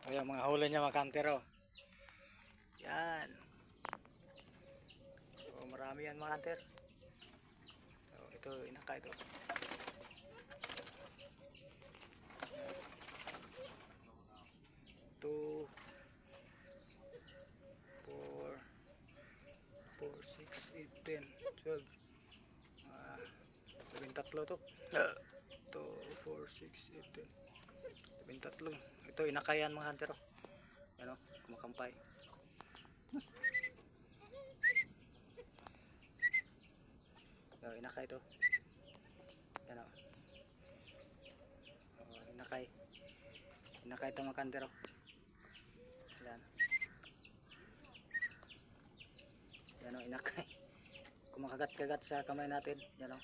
Ayan mga huli niya mga kanter oh. Yan. So, marami yan mga kanter. So, ito inaka ito. 2 4 4 6 8 10 12 13 to. 2 4 6 8 10 13. Ito inakayan mga hunter oh. Yan oh, kumakampay. So, inakay ito. Yan oh. Inakay. Inakay ito mga hunter oh. Yan. Yan oh, inakay. Kumakagat-kagat sa kamay natin. Yan oh.